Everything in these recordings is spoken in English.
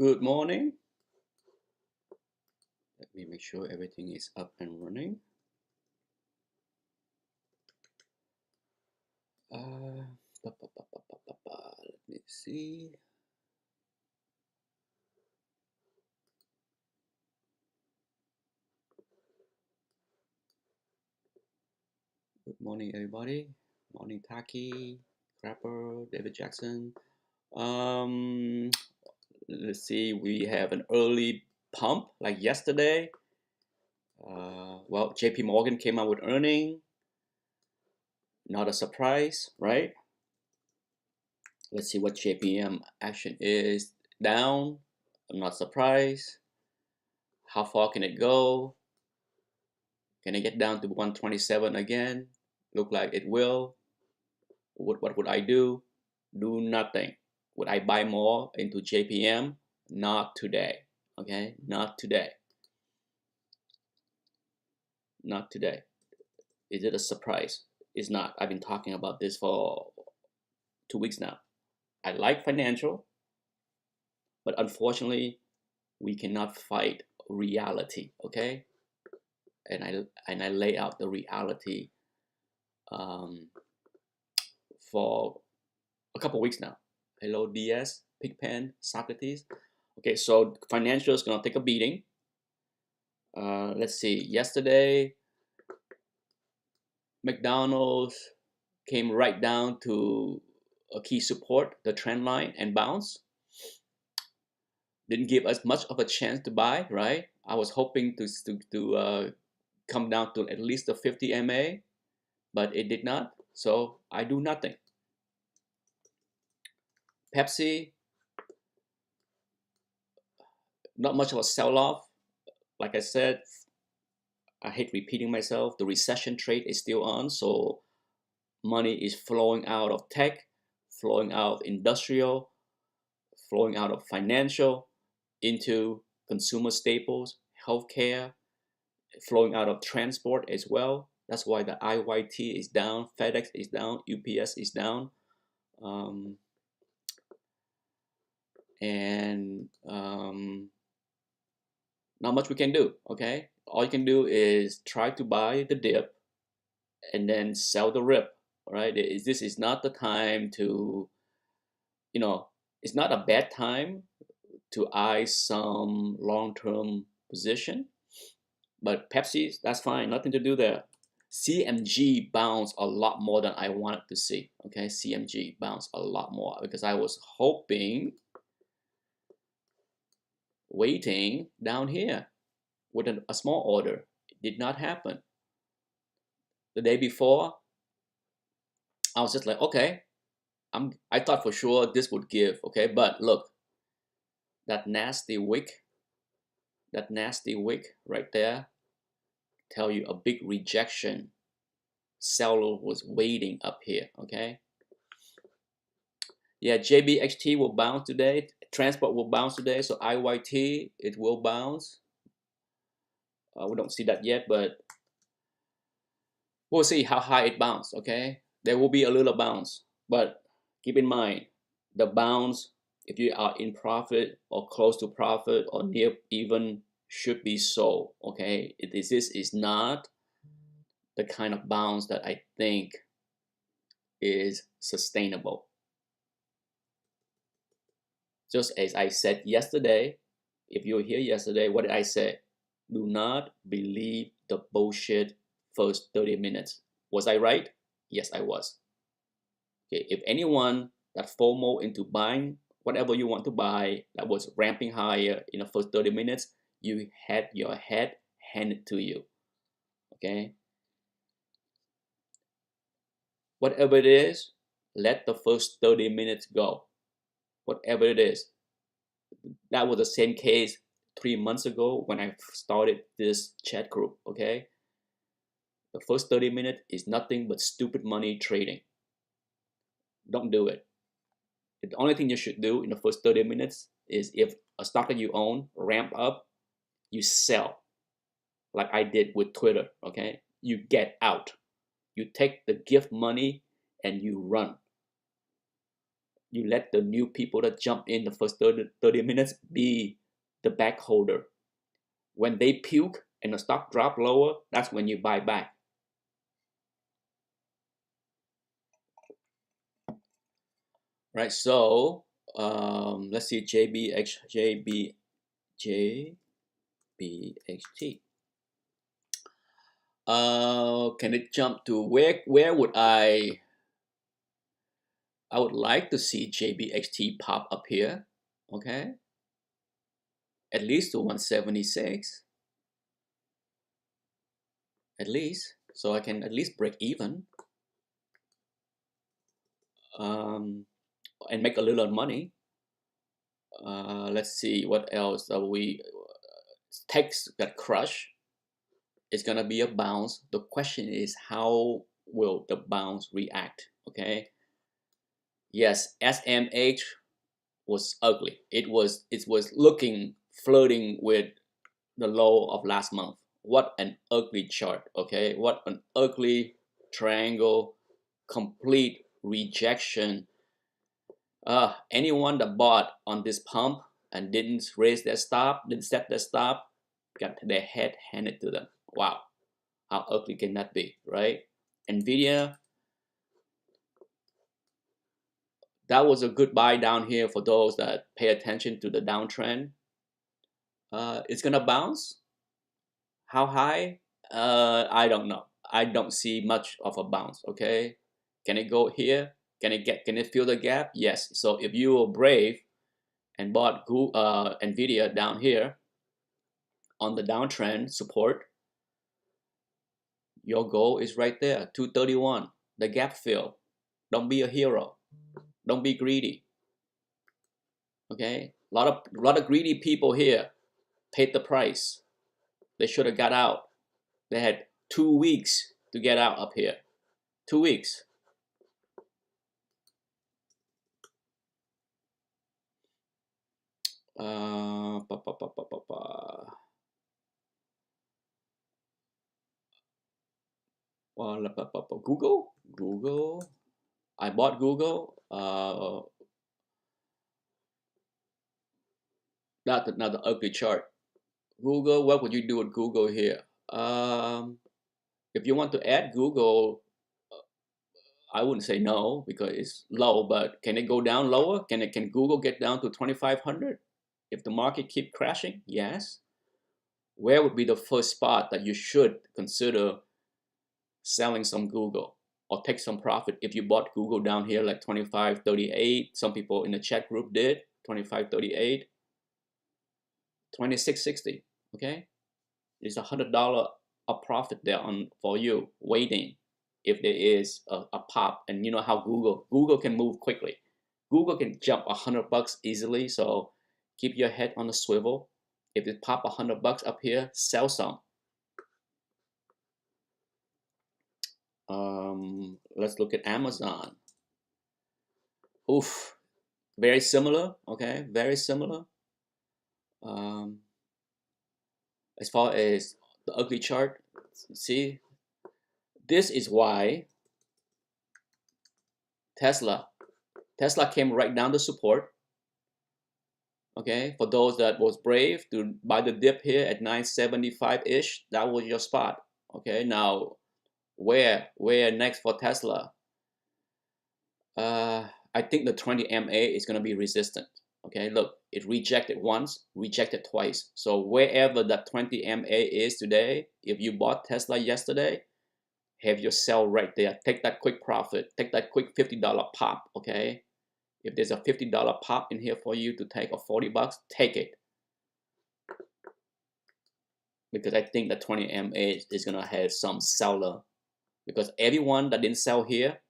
Good morning. Let me make sure everything is up and running. Let me see. Good morning, everybody. Morning, Taki, Crapper, David Jackson. Um, let's see. We have an early pump like yesterday. Well, JP Morgan came out with earning. Not a surprise, right? Let's see what JPM action is. Down. I'm not surprised. How far can it go? Can it get down to 127 again? Look like it will. What would I do? Do nothing. Would I buy more into JPM? Not today. Okay, not today. Not today. Is it a surprise? It's not. I've been talking about this for 2 weeks now. I like financial, but unfortunately, we cannot fight reality. Okay, and I lay out the reality for a couple weeks now. Hello, DS, Pigpen, Socrates. Okay, so financial is gonna take a beating. Let's see. Yesterday, McDonald's came right down to a key support, the trend line, and bounce. Didn't give us much of a chance to buy, right? I was hoping to come down to at least the 50 MA, but it did not. So I do nothing. Pepsi, not much of a sell-off. Like I said, I hate repeating myself. The recession trade is still on, so money is flowing out of tech, flowing out of industrial, flowing out of financial into consumer staples, healthcare, flowing out of transport as well. That's why the IYT is down, FedEx is down, UPS is down. And not much we can do, okay? All you can do is try to buy the dip and then sell the rip, right? This is not the time to, it's not a bad time to eye some long-term position, but Pepsi, that's fine, nothing to do there. CMG bounced a lot more than I wanted to see, okay? CMG bounced a lot more because I was hoping, waiting down here with a small order. It did not happen. The day before, I was just like, okay, I thought for sure this would give, okay? But look, that nasty wick right there, tell you a big rejection. Seller was waiting up here, okay? Yeah, JBXT will bounce today. Transport will bounce today. So IYT, it will bounce. We don't see that yet, but we'll see how high it bounces, okay? There will be a little bounce, but keep in mind, the bounce, if you are in profit or close to profit or near even, should be sold, okay? This is not the kind of bounce that I think is sustainable. Just as I said yesterday, if you were here yesterday, what did I say? Do not believe the bullshit first 30 minutes. Was I right? Yes, I was. Okay, if anyone that FOMO into buying whatever you want to buy that was ramping higher in the first 30 minutes, you had your head handed to you. Okay? Whatever it is, let the first 30 minutes go. Whatever it is. That was the same case 3 months ago when I started this chat group, okay? The first 30 minutes is nothing but stupid money trading. Don't do it. The only thing you should do in the first 30 minutes is if a stock that you own ramp up, you sell. Like I did with Twitter, okay? You get out. You take the gift money and you run. You let the new people that jump in the first 30 minutes be the back holder. When they puke and the stock drop lower, that's when you buy back. Right, so let's see, JBXT. Can it jump to where would I would like to see JBXT pop up here, okay? At least to 176, at least, so I can at least break even and make a little money. Let's see what else text got crushed. It's gonna be a bounce. The question is, how will the bounce react? Okay. Yes, SMH was ugly. It was looking, flirting with the low of last month. What an ugly chart. Okay, what an ugly triangle. Complete rejection. Anyone that bought on this pump and didn't raise their stop, didn't set their stop, got their head handed to them. Wow, how ugly can that be, right? Nvidia, that was a good buy down here for those that pay attention to the downtrend. It's gonna bounce. How high? I don't know. I don't see much of a bounce. Okay, can it go here? Can it fill the gap? Yes. So if you were brave and bought Nvidia down here on the downtrend support, your goal is right there, 231, the gap fill. Don't be a hero. Don't be greedy. Okay, a lot of greedy people here paid the price. They should have got out. They had 2 weeks to get out up here. 2 weeks. Google. I bought Google. That's another ugly chart. Google, what would you do with Google here? If you want to add Google, I wouldn't say no because it's low, but can it go down lower? Can Google get down to 2,500? If the market keep crashing, yes. Where would be the first spot that you should consider selling some Google or take some profit if you bought Google down here like 25.38? Some people in the chat group did 25.38, 26.60. Okay, it's $100 a profit there on for you waiting if there is a pop. And you know how Google can move quickly. Google can jump $100 easily, so keep your head on the swivel. If it pop $100 up here, sell some. Let's look at Amazon. Oof, very similar. Okay, very similar. As far as the ugly chart, see, this is why Tesla came right down to support. Okay, for those that was brave to buy the dip here at 975-ish, that was your spot. Okay, now where next for Tesla? I think the 20 MA is going to be resistant. Okay, look, it rejected once, rejected twice. So wherever that 20 MA is today, if you bought Tesla yesterday, have your sell right there. Take that quick profit. Take that quick $50 pop. Okay, if there's a $50 pop in here for you to take, or $40, take it. Because I think the 20 MA is gonna have some seller. Because everyone that didn't sell here,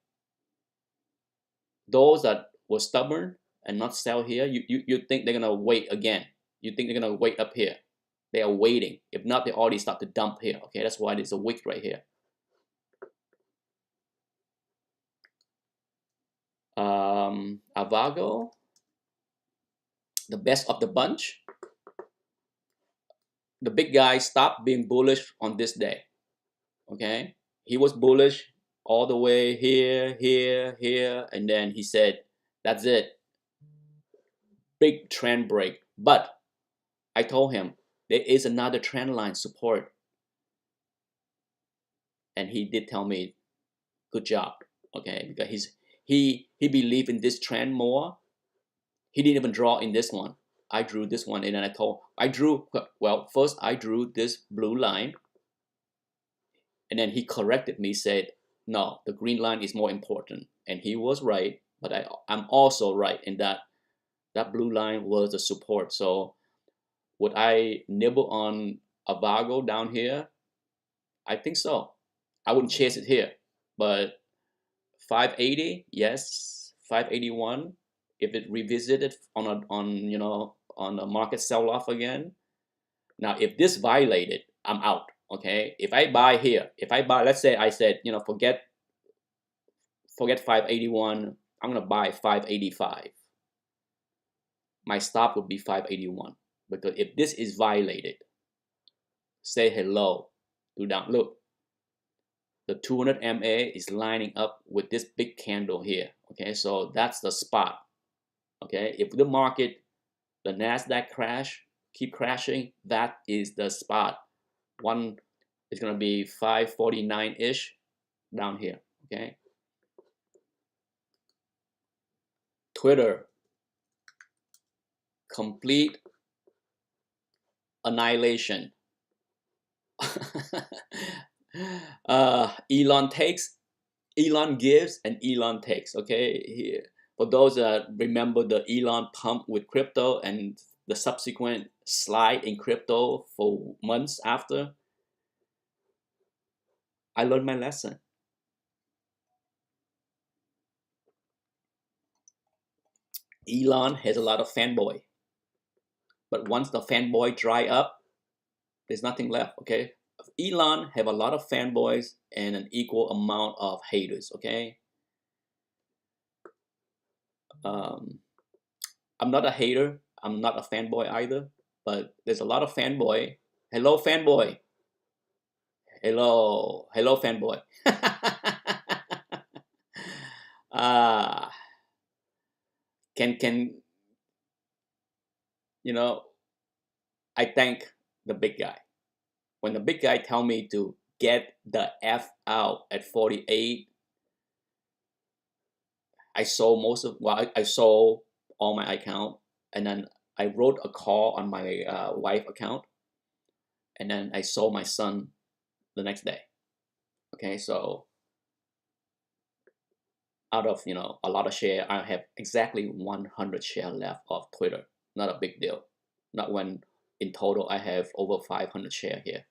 those that were stubborn and not sell here, you think they're gonna wait again. You think they're gonna wait up here. They are waiting. If not, they already start to dump here. Okay, that's why there's a wick right here. Avago, the best of the bunch. The big guy stopped being bullish on this day. Okay, he was bullish all the way here, and then he said, That's it. Big trend break. But I told him there is another trend line support. And he did tell me, good job. Okay, because he believed in this trend more. He didn't even draw in this one. I drew this one, and then first I drew this blue line, and then he corrected me, said, no, the green line is more important. And he was right, but I'm also right in that blue line was the support. So would I nibble on a Vago down here? I think so. I wouldn't chase it here, but 580, yes, 581. If it revisited on a market sell-off again. Now, if this violated, I'm out. Okay, if I buy here, let's say I said, forget 581. I'm gonna buy 585. My stop would be 581, because if this is violated, say hello to down. Look, the 200 MA is lining up with this big candle here. Okay, so that's the spot. Okay, if the market, the Nasdaq keep crashing, that is the spot. One is gonna be 549-ish down here. Okay, Twitter, complete annihilation. Elon takes, Elon gives, and Elon takes. Okay, here, for those that remember the Elon pump with crypto and the subsequent slide in crypto for months after, I learned my lesson. Elon has a lot of fanboy, but once the fanboy dry up, there's nothing left. Okay, Elon have a lot of fanboys and an equal amount of haters. Okay, I'm not a hater, I'm not a fanboy either, but there's a lot of fanboy. Hello fanboy, hello fanboy. uh, can I thank the big guy. When the big guy tell me to get the F out at 48, I sold I sold all my account, and then I wrote a call on my wife account, and then I sold my son the next day. Okay, so out of a lot of share, I have exactly 100 share left of Twitter. Not a big deal. Not when in total I have over 500 share here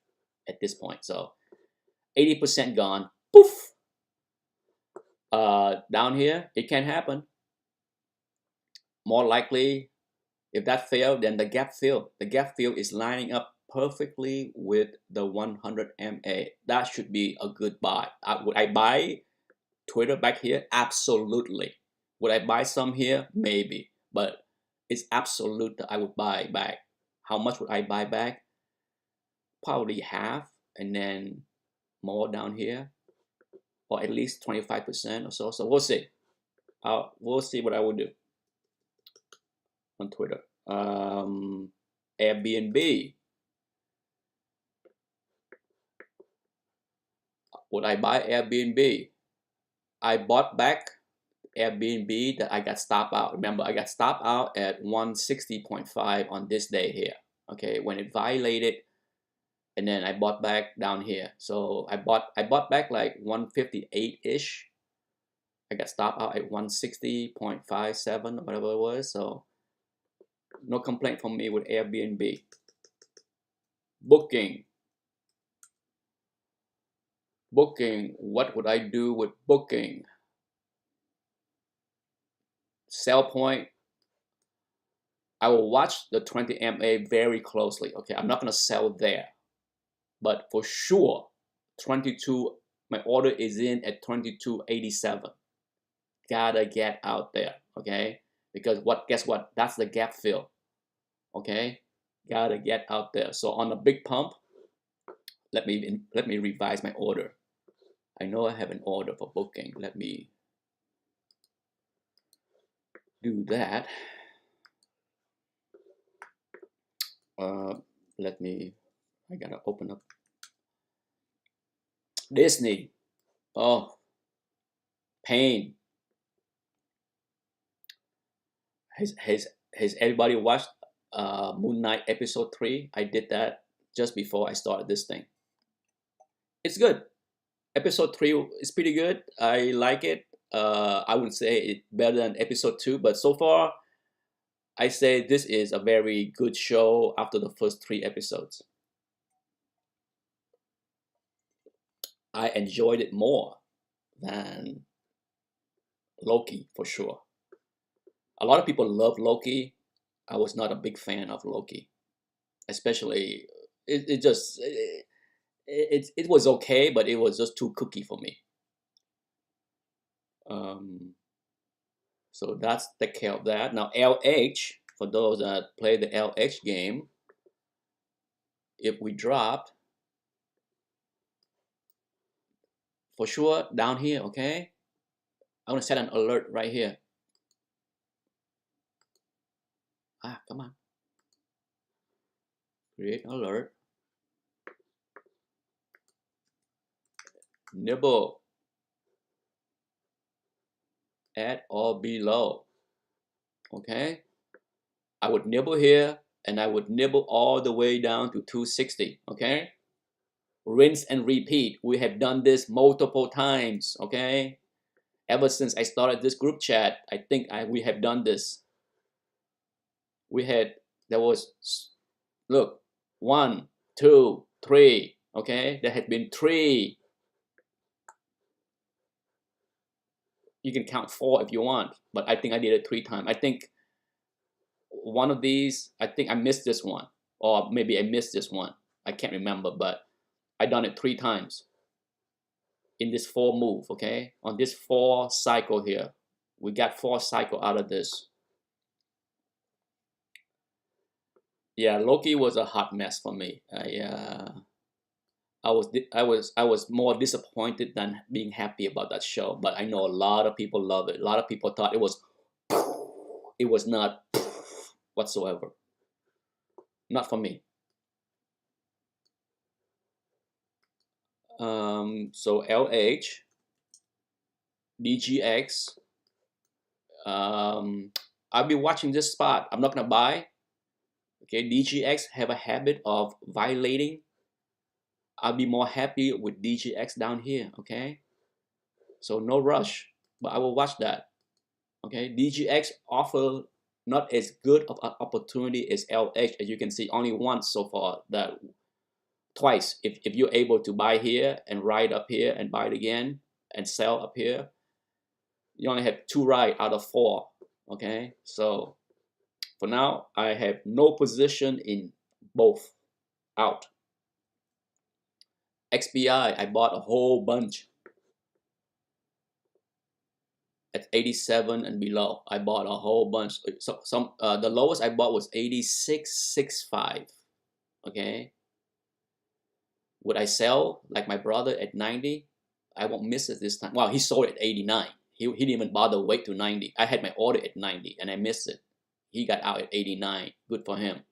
at this point. So 80% gone. Poof. Down here, it can happen. More likely, if that failed, then the gap fill. The gap fill is lining up perfectly with the 100 MA. That should be a good buy. Would I buy Twitter back here? Absolutely. Would I buy some here? Maybe. But it's absolute that I would buy back. How much would I buy back? Probably half, and then more down here, or at least 25% or so. So we'll see. We'll see what I will do on Twitter. Airbnb. Would I buy Airbnb? I bought back Airbnb that I got stopped out. Remember, I got stopped out at 160.5 on this day here. Okay, when it violated, and then I bought back down here. So I bought back like 158-ish. I got stopped out at 160.57, whatever it was. So no complaint from me with Airbnb. Booking. What would I do with Booking? Sell point. I will watch the 20 MA very closely. Okay, I'm not gonna sell there, but for sure, 22. My order is in at 22.87. Gotta get out there. Okay, because guess what? That's the gap fill. Okay, gotta get out there. So on a big pump, let me revise my order. I know I have an order for Booking. Let me do that. Let me, I gotta open up Disney. Oh, pain. Has everybody watched Moon Knight episode 3? I did that just before I started this thing. It's good. Episode 3 is pretty good. I like it. I would say it's better than episode 2, but so far I say this is a very good show after the first 3 episodes. I enjoyed it more than Loki for sure. A lot of people love Loki. I was not a big fan of Loki, especially it was okay, but it was just too cookie for me. So that's take care of that. Now LH, for those that play the LH game, if we dropped, for sure down here, okay? I'm gonna set an alert right here. Come on. Create alert. Nibble at or below. Okay? I would nibble here and I would nibble all the way down to 260. Okay? Rinse and repeat. We have done this multiple times. Okay? Ever since I started this group chat, I think we have done this. There was, look, 1, 2, 3. Okay? There had been 3. You can count 4 if you want, but I think I did it 3 times. I think one of these, I think I missed this one, or maybe I missed this one. I can't remember, but I done it 3 times in this 4 move, okay? On this 4 cycle here. We got 4 cycle out of this. Yeah, Loki was a hot mess for me. I was more disappointed than being happy about that show, but I know a lot of people love it. A lot of people thought it was not whatsoever. Not for me. So LH, DGX. I'll be watching this spot. I'm not gonna buy. Okay, DGX have a habit of violating. I'll be more happy with DGX down here. Okay, so no rush, but I will watch that. Okay, DGX offer not as good of an opportunity as LH, as you can see, only once so far. That twice. If you're able to buy here and ride up here and buy it again and sell up here, you only have 2 ride out of 4. Okay, so for now I have no position in both. Out. XBI, I bought a whole bunch at 87 and below. I bought a whole bunch. So the lowest I bought was 86.65. Okay, would I sell like my brother at 90? I won't miss it this time. Well, he sold at 89. He didn't even bother wait to 90. I had my order at 90 and I missed it. He got out at 89. Good for him.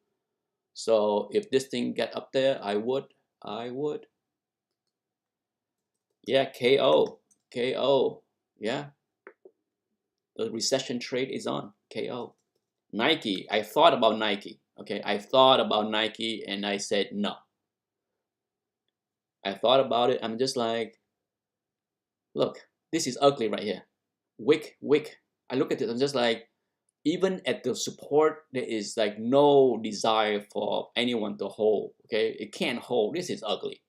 So if this thing get up there, I would. Yeah, KO. Yeah. The recession trade is on. KO. Nike. I thought about Nike. Okay, I thought about Nike and I said no. I thought about it. I'm just like, look, this is ugly right here. Wick. I look at it. I'm just like, even at the support, there is like no desire for anyone to hold. Okay, it can't hold. This is ugly.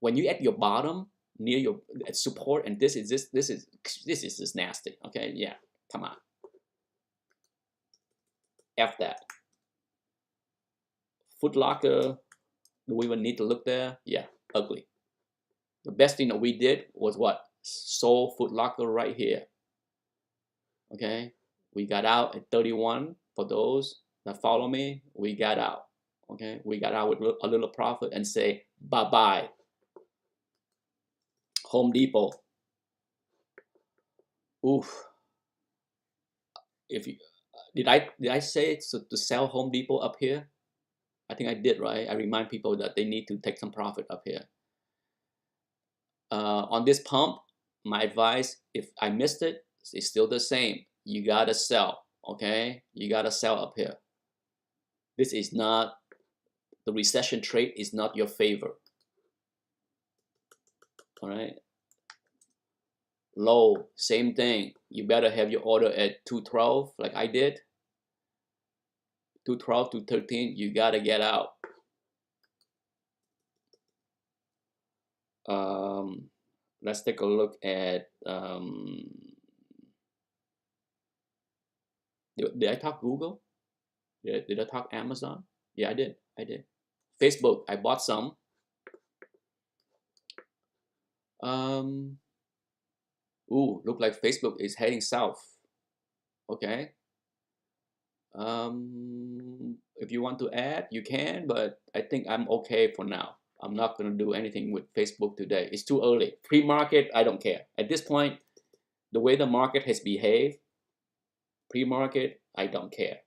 When you at your bottom near your support, and this is just nasty. Okay, yeah, come on. F that. Foot Locker. Do we even need to look there? Yeah, ugly. The best thing that we did was what? Sold Foot Locker right here. Okay, we got out at 31. For those that follow me, we got out. Okay, we got out with a little profit and say bye-bye. Home Depot. Oof. if you did I say to sell Home Depot up here? I think I did, right? I remind people that they need to take some profit up here. On this pump, my advice, if I missed it, it's still the same. You gotta sell, okay? You gotta sell up here. This is not, the recession trade is not your favor. All right. Low, same thing. You better have your order at 212 like I did. 212 to 13, you gotta get out. Let's take a look at did I talk Google? Did I talk Amazon? Yeah, I did. Facebook, I bought some. Ooh, look like Facebook is heading south. Okay. If you want to add, you can, but I think I'm okay for now. I'm not going to do anything with Facebook today. It's too early. Pre-market, I don't care. At this point, the way the market has behaved, pre-market, I don't care.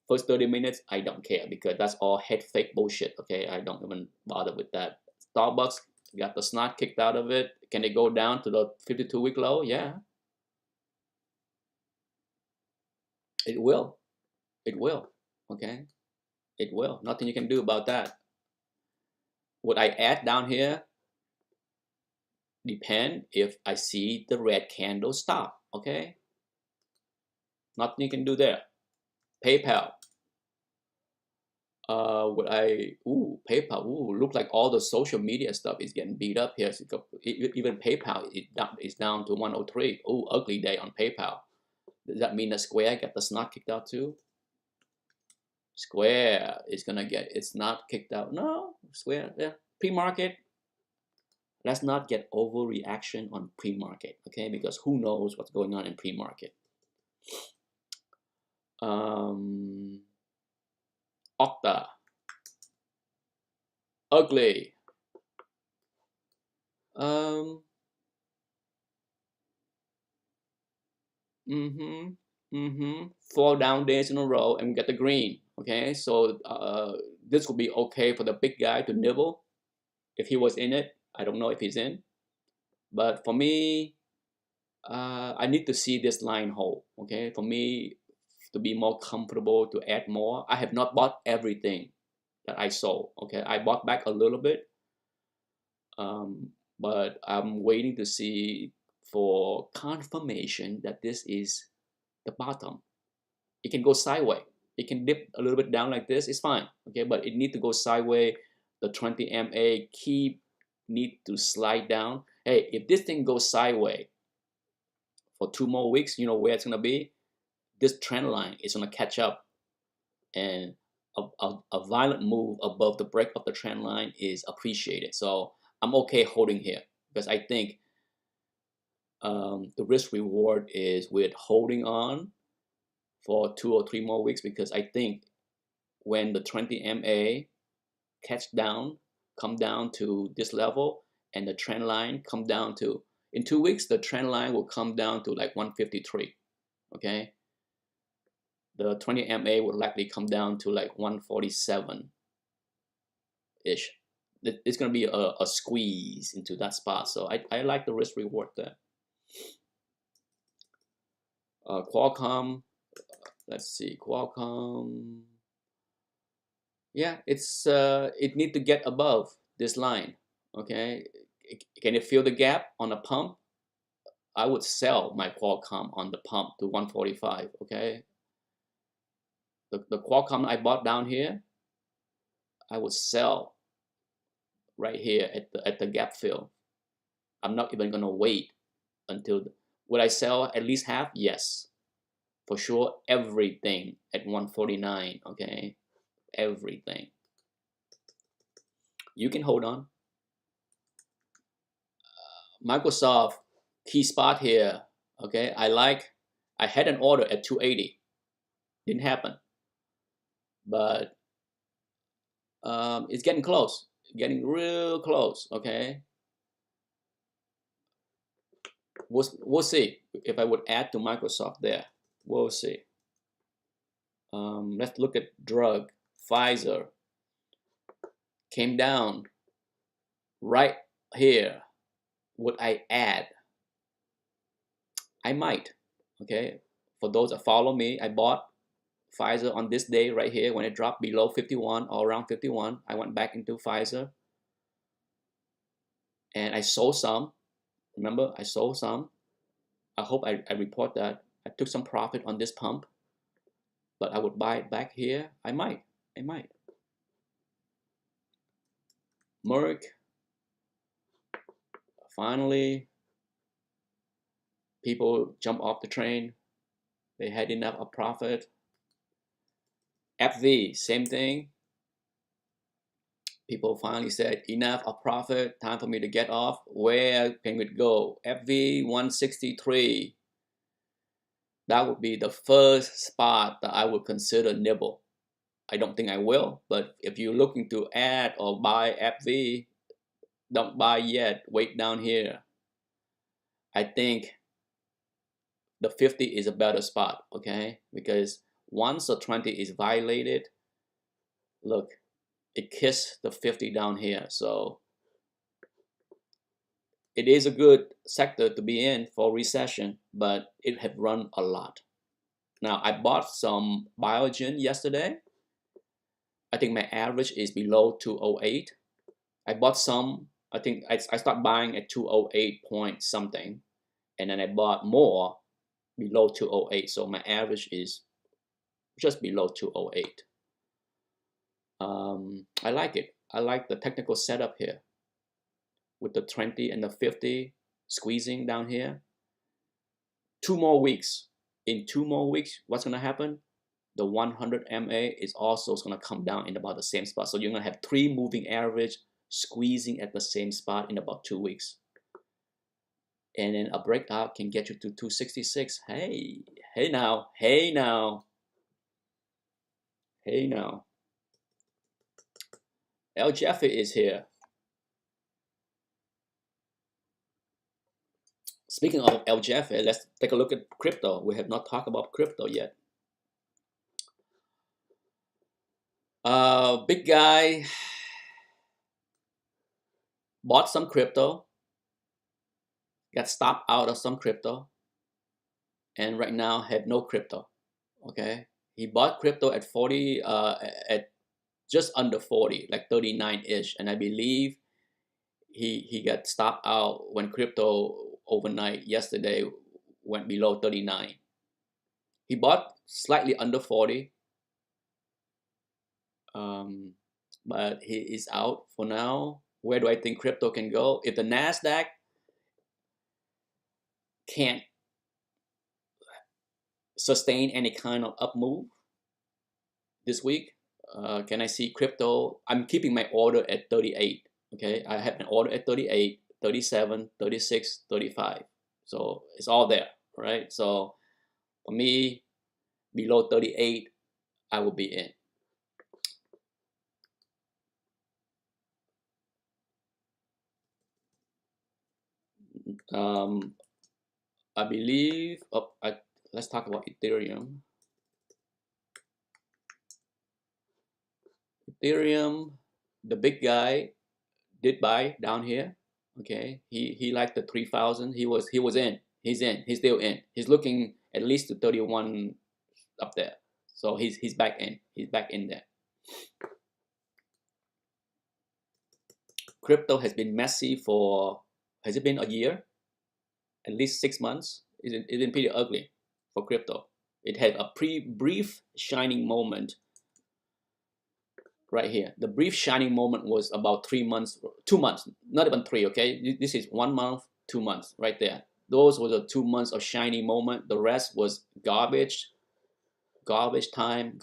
First 30 minutes, I don't care because that's all head fake bullshit, okay? I don't even bother with that. Starbucks got the snot kicked out of it. Can it go down to the 52-week low? Yeah. It will. It will, okay? It will. Nothing you can do about that. What I add down here depend if I see the red candle stop, okay? Nothing you can do there. PayPal. PayPal, look like all the social media stuff is getting beat up here. Even PayPal is down to 103. Ooh, ugly day on PayPal. Does that mean that Square got the snot kicked out too? Square is gonna get its snot kicked out. No, Square, yeah. Pre-market, let's not get overreaction on pre-market, okay? Because who knows what's going on in pre-market. Okta, ugly. Four down days in a row and get the green. Okay, so this would be okay for the big guy to nibble if he was in it. I don't know if he's in, but for me, I need to see this line hold. Okay, for me to be more comfortable to add more. I have not bought everything that I sold. Okay, I bought back a little bit, but I'm waiting to see for confirmation that this is the bottom. It can go sideways. It can dip a little bit down like this. It's fine, okay? But it need to go sideways. The 20 MA key need to slide down. Hey, if this thing goes sideways for 2 more weeks, you know where it's gonna be? This trend line is gonna catch up, and a violent move above the break of the trend line is appreciated. So I'm okay holding here because I think the risk reward is with holding on for 2 or 3 more weeks, because I think when the 20 MA come down to this level, and the trend line come down to, in 2 weeks, the trend line will come down to like 153, okay? The 20 MA would likely come down to like 147-ish. It's going to be a squeeze into that spot. So I like the risk reward there. Qualcomm, let's see, Qualcomm. Yeah, it need to get above this line, okay? Can it feel the gap on a pump? I would sell my Qualcomm on the pump to 145, okay? The Qualcomm I bought down here, I would sell right here at the gap fill. I'm not even gonna wait until, would I sell at least half? Yes, for sure. Everything at 149, okay? Everything. You can hold on. Microsoft, key spot here, okay? I had an order at 280. Didn't happen. But it's getting close, getting real close, okay? We'll see. if I would add to Microsoft there. We'll see. Let's look at drug. Pfizer came down right here. Would I add? I might. Okay. For those that follow me, I bought Pfizer on this day right here when it dropped below 51 or around 51. I went back into Pfizer and I sold some. Remember, I sold some. I hope I report that. I took some profit on this pump, but I would buy it back here. I might. Merck, finally, people jump off the train. They had enough of profit. FV, same thing. People finally said, enough of profit, time for me to get off. Where can it go? FV 163. That would be the first spot that I would consider nibble. I don't think I will, but if you're looking to add or buy FV, don't buy yet. Wait down here. I think the 50 is a better spot, okay? Because once the 20 is violated, look, it kissed the 50 down here. So it is a good sector to be in for recession, but it had run a lot. Now, I bought some Biogen yesterday. I think my average is below 208. I bought some, I think I started buying at 208 point something, and then I bought more below 208. So my average is just below 208. I like it. I like the technical setup here with the 20 and the 50 squeezing down here. 2 more weeks. In 2 more weeks, what's going to happen? The 100 MA is also going to come down in about the same spot. So you're going to have 3 moving average squeezing at the same spot in about 2 weeks. And then a breakout can get you to 266. Hey now. El Jeffy is here. Speaking of El Jeffy, let's take a look at crypto. We have not talked about crypto yet. Big guy bought some crypto, got stopped out of some crypto, and right now have no crypto. Okay, he bought crypto at 40, at just under 40, like 39-ish, and I believe he got stopped out when crypto overnight yesterday went below 39. He bought slightly under 40, but he is out for now. Where do I think crypto can go? If the NASDAQ can't sustain any kind of up move this week, can I see crypto? I'm keeping my order at 38. Okay, I have an order at 38, 37, 36, 35. So it's all there, right? So for me, below 38, I will be in. I believe, let's talk about Ethereum. Ethereum, the big guy did buy down here. Okay, he liked the 3,000. He was in. He's still in. He's looking at least to 31 up there. So he's back in. He's back in there. Crypto has been messy for, has it been a year? At least 6 months. It's been pretty ugly for crypto. It had a brief shining moment right here. The brief shining moment was about 3 months, 2 months, not even 3, okay? This is 1 month, 2 months right there. Those were the 2 months of shining moment. The rest was garbage time.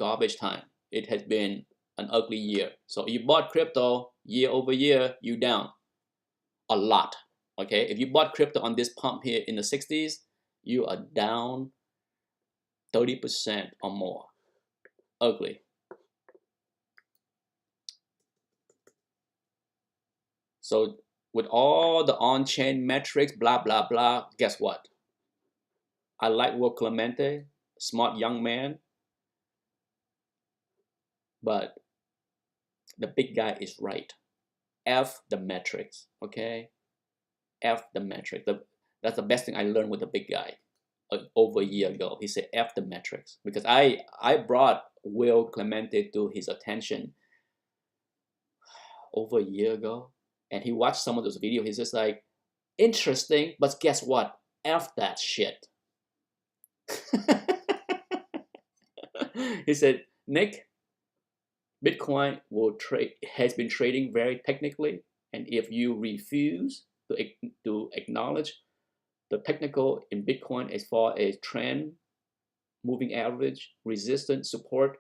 It has been an ugly year. So you bought crypto year over year, you down a lot, okay? If you bought crypto on this pump here in the 60s, you are down 30% or more. Ugly. So with all the on-chain metrics, blah, blah, blah, guess what? I like Will Clemente, smart young man, but the big guy is right. F the metrics, okay? F the metric. That's the best thing I learned with the big guy over a year ago. He said F the metrics, because I brought Will Clemente to his attention over a year ago, and he watched some of those videos. He's just like, interesting, but guess what? F that shit. He said, Nick, Bitcoin has been trading very technically, and if you refuse to acknowledge the technical in Bitcoin as far as trend, moving average, resistance, support,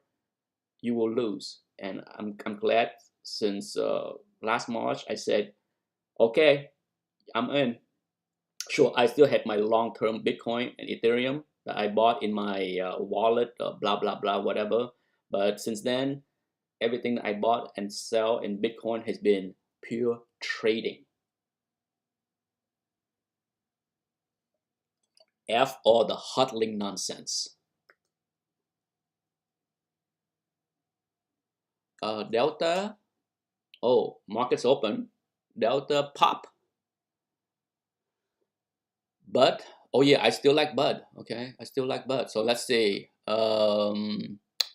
you will lose. And I'm glad since last March I said, okay, I'm in. Sure, I still had my long-term Bitcoin and Ethereum that I bought in my wallet, blah, blah, blah, whatever. But since then, everything that I bought and sell in Bitcoin has been pure trading. F all the hodling nonsense. Delta, oh, markets open. Delta pop. Bud, oh yeah, I still like Bud. Okay, I still like Bud. So let's see.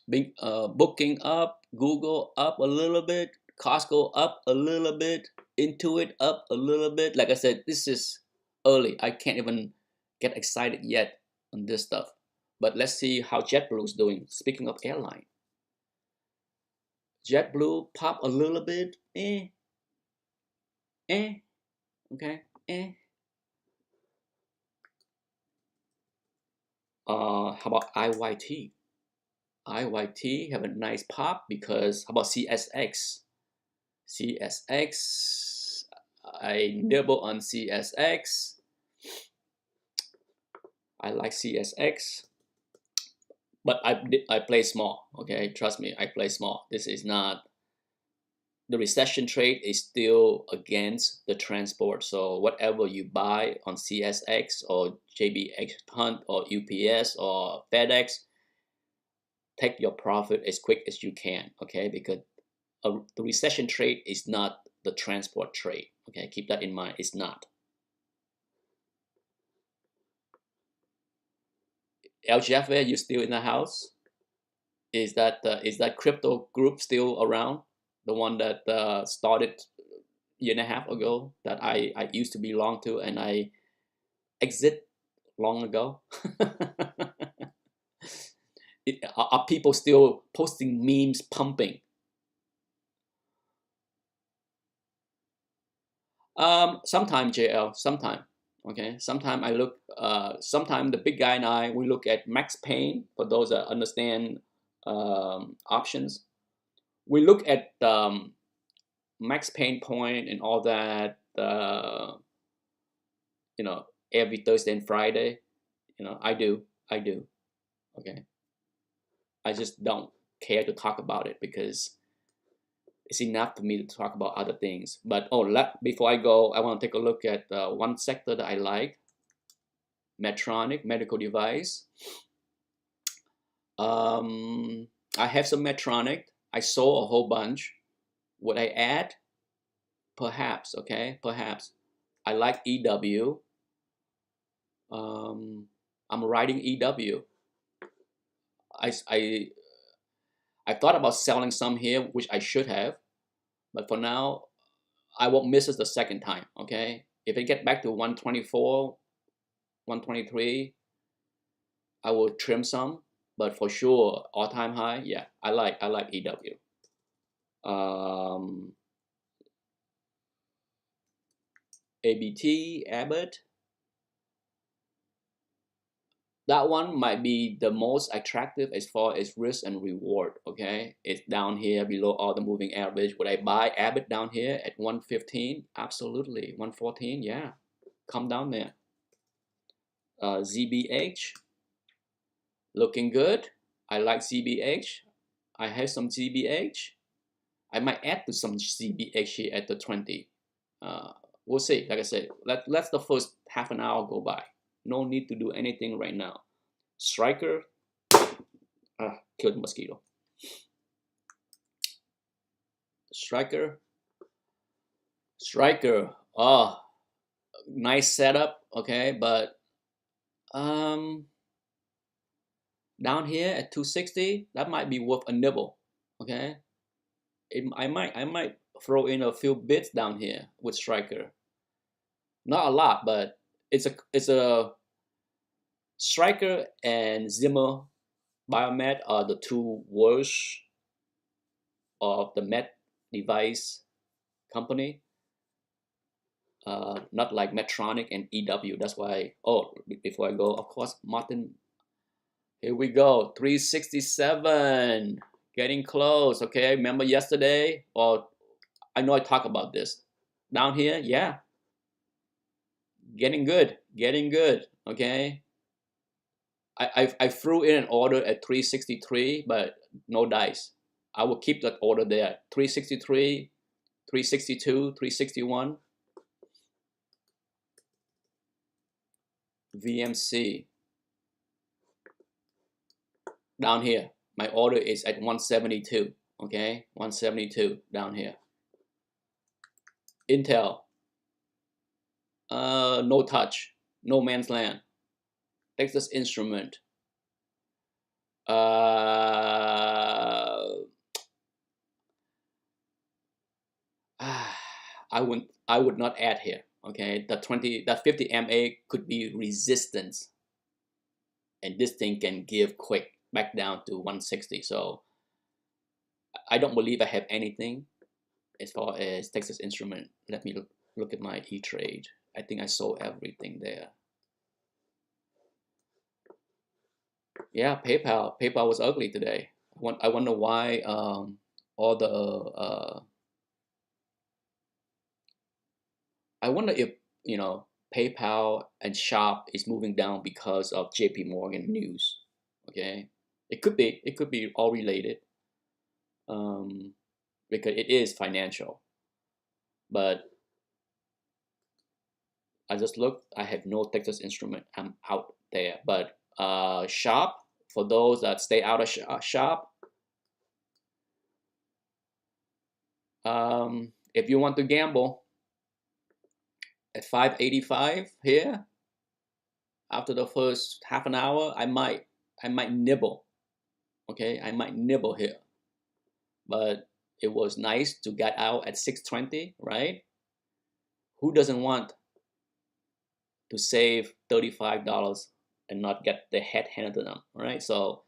Booking up, Google up a little bit, Costco up a little bit, Intuit up a little bit. Like I said, this is early. I can't even get excited yet on this stuff. But let's see how JetBlue is doing. Speaking of airline, JetBlue pop a little bit, okay, How about IYT? IYT have a nice pop because how about CSX? CSX, I nibble on CSX. I like CSX, but I play small. Okay, trust me, I play small. This is not, the recession trade is still against the transport. So whatever you buy on CSX or JBX Hunt or UPS or FedEx, take your profit as quick as you can. Okay, because the recession trade is not the transport trade. Okay, keep that in mind. It's not. El Jefe, you still in the house? Is that crypto group still around? The one that started a year and a half ago that I used to belong to, and I exit long ago. Are people still posting memes pumping? Sometime JL, sometime. Okay, sometime I look. Sometime the big guy and I, we look at Max Payne. For those that understand options, we look at Max Payne point and all that. You know, every Thursday and Friday. You know, I do. Okay, I just don't care to talk about it because it's enough for me to talk about other things. But before I go, I want to take a look at one sector that I like. Medtronic, medical device. I have some Medtronic. I sold a whole bunch. Would I add? Perhaps, okay, perhaps. I like EW. I'm writing EW. I thought about selling some here, which I should have, but for now, I won't miss it the second time, okay? If it get back to 124, 123, I will trim some, but for sure, all-time high, yeah, I like EW. ABT, Abbott. That one might be the most attractive as far as risk and reward, okay? It's down here below all the moving average. Would I buy Abbott down here at 115? Absolutely. 114, yeah. Come down there. ZBH, looking good. I like ZBH. I have some ZBH. I might add to some ZBH here at the 20. We'll see. Like I said, let's the first half an hour go by. No need to do anything right now. Striker, killed the mosquito. Striker, oh, nice setup, okay, but down here at 260, that might be worth a nibble, okay. I might throw in a few bits down here with Striker. Not a lot, but it's a Striker and Zimmer Biomed are the two worst of the med device company. Not like Medtronic and EW. That's why. Oh, before I go, of course, Martin. Here we go. 367. Getting close. Okay. Remember yesterday? Or I know I talked about this. Down here, yeah. Getting good. Getting good. Okay. I threw in an order at 363, but no dice. I will keep that order there. 363, 362, 361. VMC. Down here. My order is at 172. Okay? 172 down here. Intel. No touch. No man's land. Texas Instrument. I would not add here. Okay, that 50 MA could be resistance, and this thing can give quick back down to 160. So I don't believe I have anything as far as Texas Instrument. Let me look at my E-Trade. I think I sold everything there. Yeah, PayPal was ugly today. I wonder why all the I wonder if, you know, PayPal and Shop is moving down because of JP Morgan news. Okay, it could be all related, because it is financial. But I just looked. I have no Texas Instrument. I'm out there. But Shop, for those that stay out of Shop, if you want to gamble at 585 here, after the first half an hour, I might nibble. Okay, I might nibble here. But it was nice to get out at 620, right? Who doesn't want to save $35 and not get the head handed to them, right? So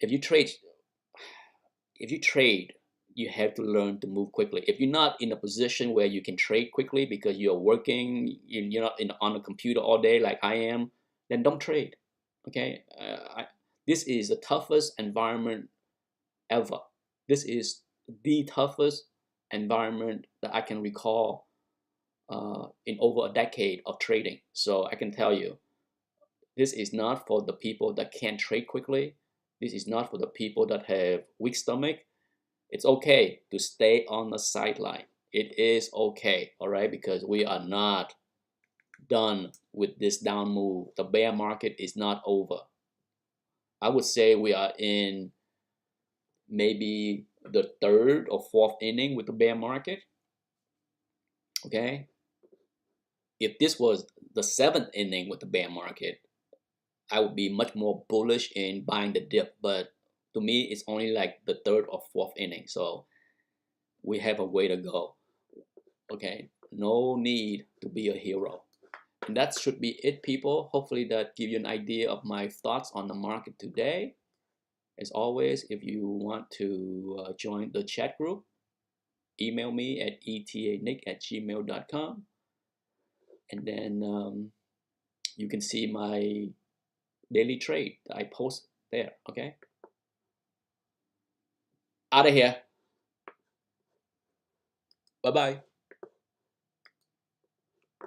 if you trade, you have to learn to move quickly. If you're not in a position where you can trade quickly because you're working, you're not on a computer all day like I am, then don't trade. Okay, this is the toughest environment ever. This is the toughest environment that I can recall in over a decade of trading. So I can tell you, this is not for the people that can't trade quickly. This is not for the people that have weak stomach. It's okay to stay on the sideline. It is okay, all right, because we are not done with this down move. The bear market is not over. I would say we are in maybe the third or fourth inning with the bear market. Okay, if this was the seventh inning with the bear market, I would be much more bullish in buying the dip. But to me, it's only like the third or fourth inning, so we have a way to go. Okay, no need to be a hero. And that should be it, people. Hopefully that give you an idea of my thoughts on the market today. As always, if you want to join the chat group, email me at etanick@gmail.com, and then you can see my daily trade that I post there. Okay, out of here. Bye bye.